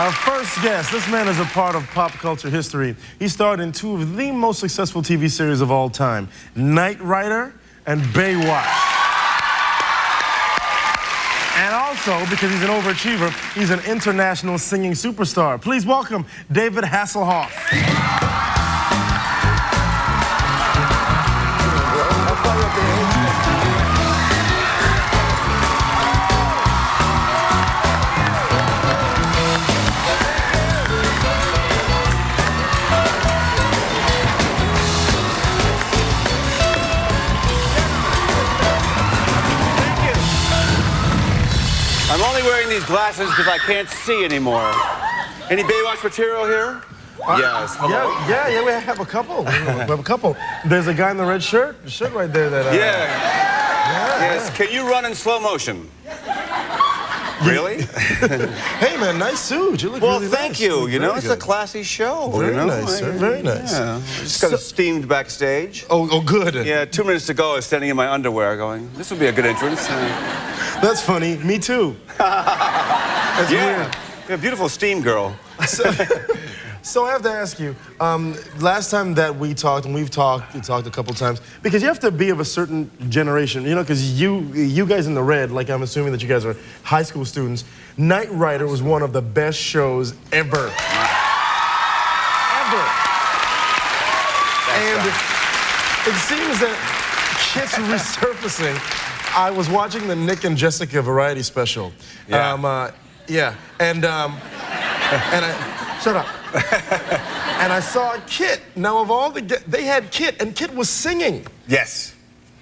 Our first guest, this man is a part of pop culture history. He starred in two of the most successful TV series of all time, Knight Rider and Baywatch. And also, because he's an overachiever, he's an international singing superstar. Please welcome David Hasselhoff. I'm only wearing these glasses because I can't see anymore. Any Baywatch material here? Yes. Hello? Yeah, we have a couple. We have a couple. There's a guy in the red shirt, the shirt right there that... Yes. Can you run in slow motion? Really? Hey, man, nice suit. You look really nice. Well, thank you. You know, it's a classy show. Very nice, sir. Very nice. Yeah. Just got steamed backstage. Oh, good. Yeah, 2 minutes to go, I was standing in my underwear going, this would be a good entrance. That's funny. Me too. That's weird. Yeah, beautiful steam girl. So I have to ask you, last time that we talked, and we talked a couple times, because you have to be of a certain generation, you know, because you guys in the red, like I'm assuming that you guys are high school students, Knight Rider was one of the best shows ever. Ever. And it seems that kids resurfacing. I was watching the Nick and Jessica variety special. Yeah. And I shut up. And I saw Kit. Now, of all they had Kit, and Kit was singing. Yes.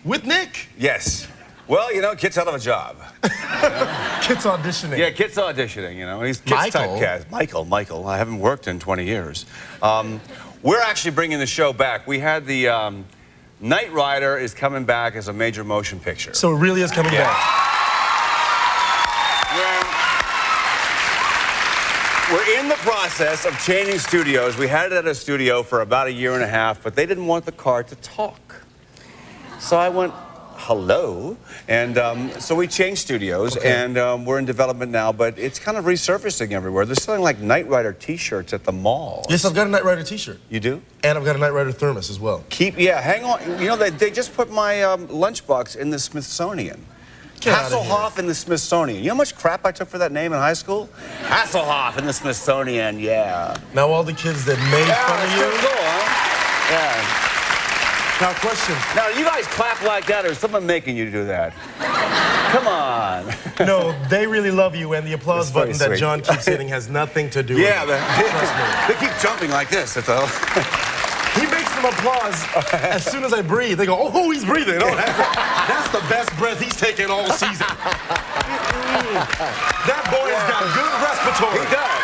With Nick. Yes. Well, you know, Kit's out of a job. Kit's auditioning. Yeah, Kit's auditioning, you know. He's Kit's typecast. Michael. I haven't worked in 20 years. We're actually bringing the show back. We had the Knight Rider is coming back as a major motion picture. So it really is coming back. We're in the process of changing studios. We had it at a studio for about a year and a half, but they didn't want the car to talk. So I went, hello? And so we changed studios, and we're in development now, but it's kind of resurfacing everywhere. They're selling like Knight Rider t-shirts at the mall. Yes, I've got a Knight Rider t-shirt. You do? And I've got a Knight Rider thermos as well. Hang on. You know, they just put my lunchbox in the Smithsonian. Hasselhoff in the Smithsonian. You know how much crap I took for that name in high school? Hasselhoff in the Smithsonian, yeah. Now all the kids that made fun of you. Cool, huh? Yeah. Now, question. Now, you guys clap like that, or is someone making you do that? Come on. No, they really love you, and the applause That's button very that sweet. John keeps hitting has nothing to do with it. They keep jumping like this, that's all. He makes them applause as soon as I breathe. They go, oh, he's breathing. Oh, that's the best breath he's taken all season. That boy's got good respiratory. He does.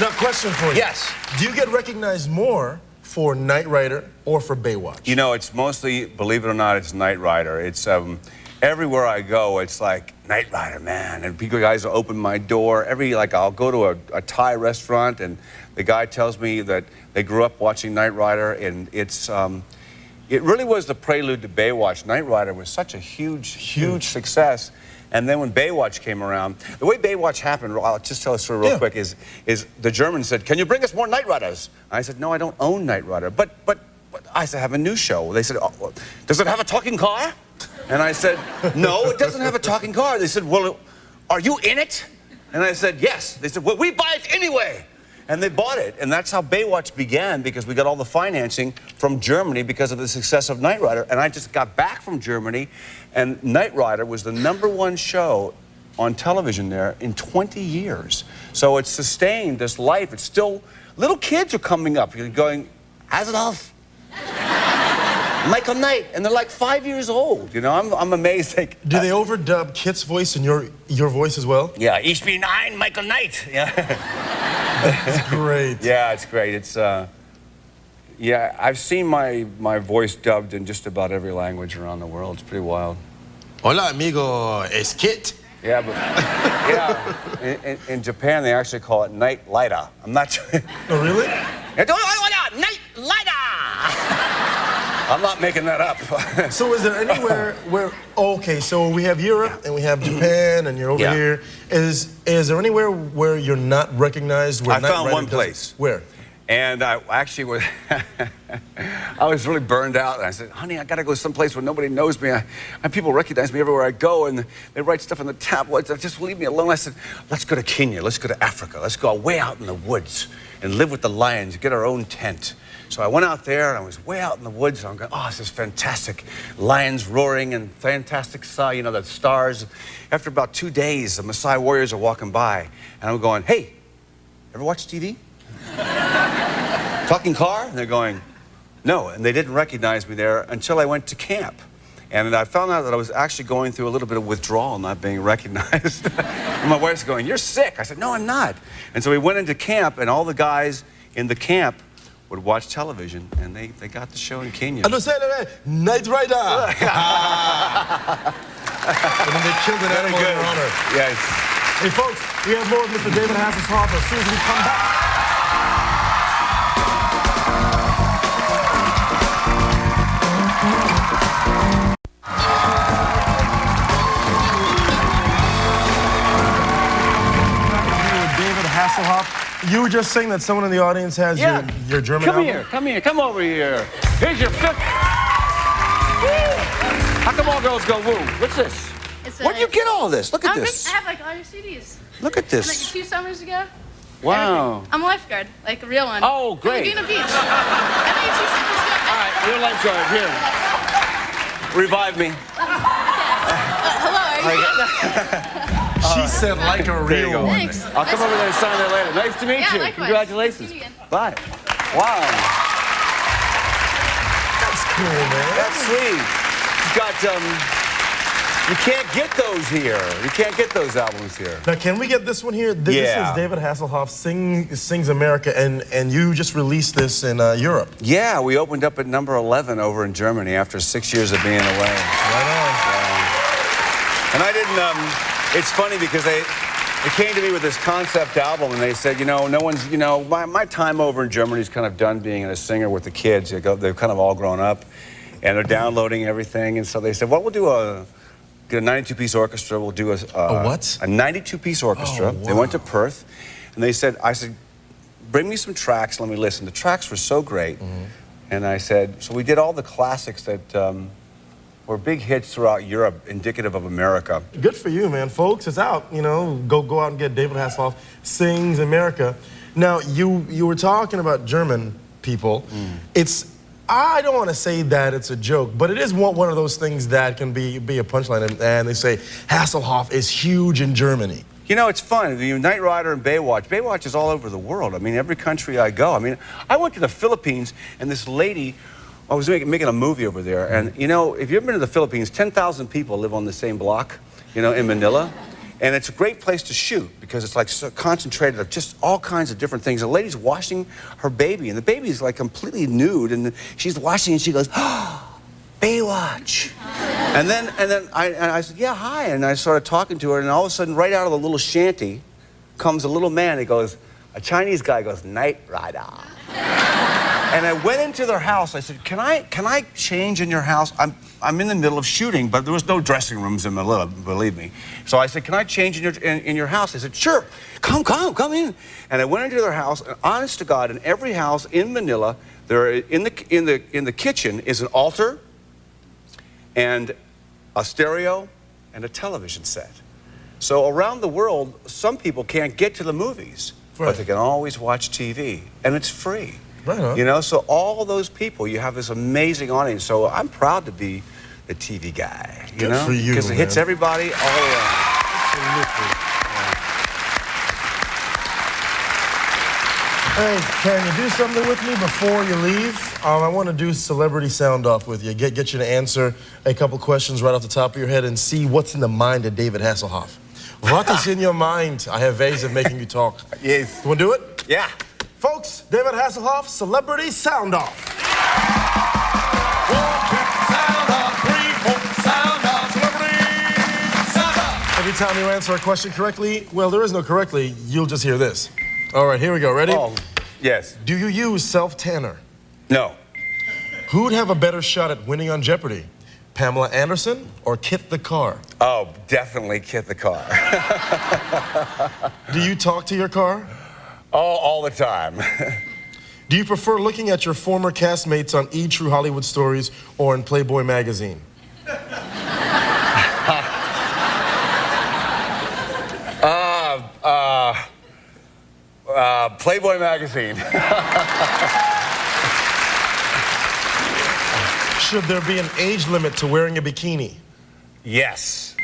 Now, question for you. Yes. Do you get recognized more for Knight Rider or for Baywatch? You know, it's mostly, believe it or not, it's Knight Rider. It's everywhere I go, it's like Knight Rider, man. And people, guys will open my door. I'll go to a Thai restaurant, and the guy tells me that they grew up watching Knight Rider, and it really was the prelude to Baywatch. Knight Rider was such a huge success. And then when Baywatch came around, the way Baywatch happened, I'll just tell a story real quick, is the Germans said, can you bring us more Knight Riders? I said, no, I don't own Knight Rider. But I said, I have a new show. They said, oh, does it have a talking car? And I said, no, it doesn't have a talking car. They said, well, are you in it? And I said, yes. They said, well, we buy it anyway. And they bought it. And that's how Baywatch began, because we got all the financing from Germany because of the success of Knight Rider. And I just got back from Germany, and Knight Rider was the #1 show on television there in 20 years. So it's sustained this life. It's still, little kids are coming up. You're going, Hasselhoff, Michael Knight, and they're like 5 years old. You know, I'm amazed. Like, do they overdub Kit's voice and your voice as well? Yeah, Ich bin ein Michael Knight. Yeah. That's great. Yeah, it's great. It's yeah, I've seen my voice dubbed in just about every language around the world. It's pretty wild. Hola, amigo, es Kit. Yeah, but in Japan they actually call it Knight Rider. I'm not sure. Oh, really? Knight Rider. Yeah. I'm not making that up. So is there anywhere where, okay, so we have Europe and we have Japan and you're over here. Is there anywhere where you're not recognized? Where I found one place. Where? And I actually was, I was really burned out. And I said, honey, I got to go someplace where nobody knows me. And people recognize me everywhere I go. And they write stuff on the tabloids. Just leave me alone. I said, let's go to Kenya. Let's go to Africa. Let's go way out in the woods and live with the lions, get our own tent. So I went out there and I was way out in the woods. And I'm going, oh, this is fantastic. Lions roaring and fantastic, you know, the stars. After about 2 days, the Maasai warriors are walking by. And I'm going, hey, ever watch TV? Talking car? And they're going, no. And they didn't recognize me there until I went to camp. And I found out that I was actually going through a little bit of withdrawal, not being recognized. And my wife's going, you're sick. I said, no, I'm not. And so we went into camp, and all the guys in the camp would watch television, and they got the show in Kenya. Night Rider! And then they killed an animal in your honor. Yes. Hey, folks, we have more of Mr. David Hasselhoff as soon as we come back. Hasselhoff, you were just saying that someone in the audience has your German album? Come over here. Here's your fifth. How come all girls go woo? What's this? Where'd you get all this? Look at this. I have like all your CDs. Look at this. Like 2 summers ago. Wow. Everything. I'm a lifeguard, like a real one. Oh, great. Laguna Beach. I think 2 summers ago. All right, you're a lifeguard. Here. Revive me. Hello, are you? She said like a real one. Thanks. I'll come over there and sign that later. Nice to meet you. Likewise. Congratulations. See you again. Bye. Wow. That's cool, man. That's sweet. You got, you can't get those here. You can't get those albums here. Now, can we get this one here? This is David Hasselhoff Sings America, and you just released this in Europe. Yeah, we opened up at number 11 over in Germany after 6 years of being away. Right on. Yeah. And I didn't, it's funny because they came to me with this concept album and they said, you know, no one's, you know, my time over in Germany is kind of done being a singer with the kids. They've kind of all grown up and they're downloading everything. And so they said, well, we'll do get a 92-piece orchestra. We'll do a what? A 92-piece orchestra. Oh, wow. They went to Perth and I said, bring me some tracks, let me listen. The tracks were so great. Mm-hmm. And I said, so we did all the classics that were big hits throughout Europe, indicative of America. Good for you, man. Folks, it's out. You know, go out and get David Hasselhoff Sings America. Now, you were talking about German people. It's, I don't want to say that it's a joke, but it is one of those things that can be a punchline. And they say Hasselhoff is huge in Germany. You know, it's fun. The Knight Rider and Baywatch. Baywatch is all over the world. I mean, every country I go. I mean, I went to the Philippines, and this lady, I was making a movie over there, and you know, if you've been to the Philippines, 10,000 people live on the same block, you know, in Manila. And it's a great place to shoot because it's like so concentrated of just all kinds of different things. The lady's washing her baby, and the baby's like completely nude, and she's washing, and she goes, oh, Baywatch. And then I said, yeah, hi, and I started talking to her, and all of a sudden, right out of the little shanty, comes a little man. He goes, a Chinese guy goes, Knight Rider. And I went into their house. I said, can I change in your house? I'm in the middle of shooting, but there was no dressing rooms in Manila, believe me. So I said, can I change in your house? They said, sure, come in. And I went into their house, and honest to God, in every house in Manila, in the kitchen is an altar and a stereo and a television set. So around the world, some people can't get to the movies, but they can always watch TV, and it's free. Right on. You know, so all those people, you have this amazing audience. So I'm proud to be the TV guy. You know, for you, because it hits everybody all around. Absolutely. Hey, can you do something with me before you leave? I want to do celebrity sound off with you. Get you to answer a couple questions right off the top of your head and see what's in the mind of David Hasselhoff. What is in your mind? I have ways of making you talk. Yes. You want to do it? Yeah. Folks, David Hasselhoff, Celebrity Sound Off. 1, 2, sound off, 3, 4, sound off, celebrity sound off. Every time you answer a question correctly, well, there is no correctly, you'll just hear this. All right, here we go. Ready? Oh, yes. Do you use self-tanner? No. Who'd have a better shot at winning on Jeopardy? Pamela Anderson or Kit the Car? Oh, definitely Kit the Car. Do you talk to your car? Oh, all the time. Do you prefer looking at your former castmates on E! True Hollywood Stories or in Playboy magazine? Playboy magazine. Should there be an age limit to wearing a bikini? Yes.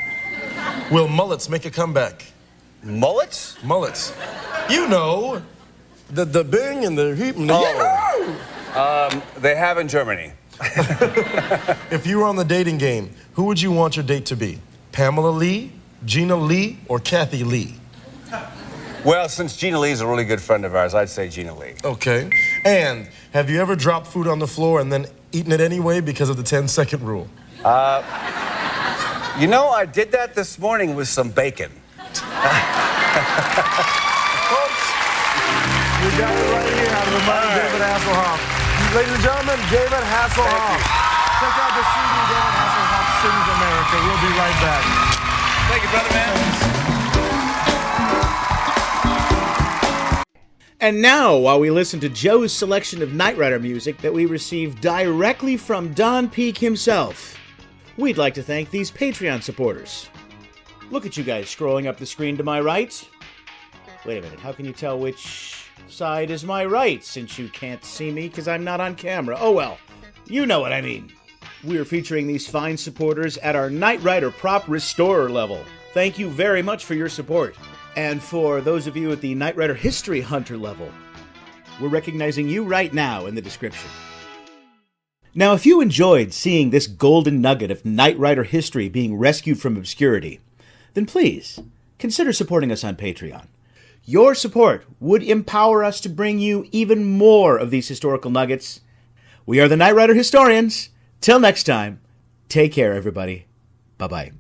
Will mullets make a comeback? Mullets? Mullets. You know, the bing and the heap and the They have in Germany. If you were on the dating game, who would you want your date to be? Pamela Lee, Gina Lee, or Kathy Lee? Well, since Gina Lee is a really good friend of ours, I'd say Gina Lee. Okay. And have you ever dropped food on the floor and then eaten it anyway because of the 10-second rule? You know, I did that this morning with some bacon. Folks, we got it right here out of the mighty David Hasselhoff. Ladies and gentlemen, David Hasselhoff. Check out the CD, David Hasselhoff Sings America. We'll be right back. Thank you, brother man. And now, while we listen to Joe's selection of Knight Rider music that we received directly from Don Peake himself, we'd like to thank these Patreon supporters. Look at you guys scrolling up the screen to my right. Wait a minute, how can you tell which side is my right since you can't see me because I'm not on camera? Oh well, you know what I mean. We're featuring these fine supporters at our Knight Rider Prop Restorer level. Thank you very much for your support. And for those of you at the Knight Rider History Hunter level, we're recognizing you right now in the description. Now, if you enjoyed seeing this golden nugget of Knight Rider history being rescued from obscurity, then please consider supporting us on Patreon. Your support would empower us to bring you even more of these historical nuggets. We are the Knight Rider Historians. Till next time, take care, everybody. Bye-bye.